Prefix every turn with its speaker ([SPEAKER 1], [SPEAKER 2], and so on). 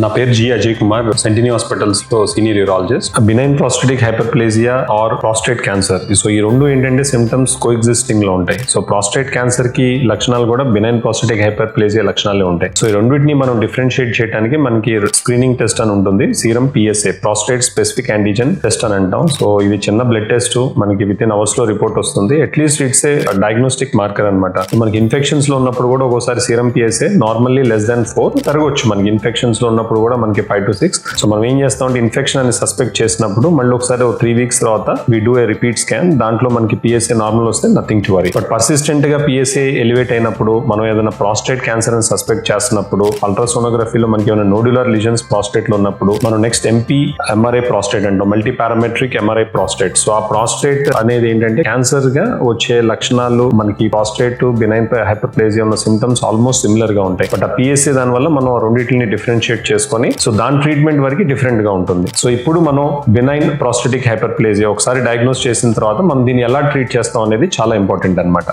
[SPEAKER 1] నా పేరు G Ajay Kumar, Centini hospitals లో senior urologist. Benign prostatic hyperplasia or prostate cancer, so ఈ రెండు ఏంటంటే సిమ్టమ్స్ కోఎగ్జిస్టింగ్ లో ఉంటాయి. సో ప్రాస్టేట్ క్యాన్సర్ కి లక్షణాలు కూడా బినైన్ ప్రాస్టేటిక్ హైపర్ప్లేజియా లక్షణాలే ఉంటాయి. సో ఈ రెండింటిని మనం డిఫరెన్షియేట్ చేయడానికి మనకి స్క్రీనింగ్ టెస్ట్ అని ఉంటుంది, serum PSA, prostate specific antigen test అని అంటాం. సో ఇది చిన్న బ్లడ్ టెస్ట్, మనకి విత్ ఇన్ అవర్స్ లో రిపోర్ట్ వస్తుంది. At least it's a diagnostic marker అనమాట. మనకి ఇన్ఫెక్షన్స్ లో ఉన్నప్పుడు కూడా ఒక్కోసారి serum PSA normally less than 4 పెరగొచ్చు. మనకి ఇన్ఫెక్షన్స్ లో ఉన్నప్పుడు కూడా మనకి 5 to 6. సో మనం ఏం చేస్తాం అంటే ఇన్ఫెక్షన్ అని సస్పెక్ట్ చేసినప్పుడు మళ్ళీ ఒకసారి 3 weeks తర్వాత we do a repeat scan. దాంట్లో మనకి PSA నార్మల్ వస్తే nothing to worry. But persistent గా PSA ఎలివేట్ అయినప్పుడు, మనం ఏదైనా ప్రాస్టేట్ క్యాన్సర్ అని సస్పెక్ట్ చేస్తున్నప్పుడు, అల్ట్రాసోనోగ్రఫీలో మనకి ఏమైనా నోడ్యులర్ లిజన్స్ ప్రాస్టేట్ లో ఉన్నప్పుడు మనం నెక్స్ట్ MRI ప్రాస్టేట్ అంటాం, multi parametric MRI prostate. So ఆ ప్రాస్టేట్ అనేది ఏంటంటే క్యాన్సర్ గా వచ్చే లక్షణాలు మనకి ప్రాస్టేట్ బినైన్ హైపర్ప్లేజియా ఉన్న సిమ్టమ్స్ ఆల్మోస్ట్ సిమిలర్ గా ఉంటాయి. బట్ ఆ PSA దాని వల్ల మనం రెండింటిని డిఫరెన్షియేట్ చేసుకొని సో దాని ట్రీట్మెంట్ వరకు డిఫరెంట్ గా ఉంటుంది. సో ఇప్పుడు మనం బినైన్ ప్రాస్టేటిక్ హైపర్ప్లేజియా ఒకసారి డయాగ్నోస్ చేసిన తర్వాత మనం దీన్ని ఎలా ట్రీట్ చేస్తాం అనేది చాలా ఇంపార్టెంట్ అన్నమాట.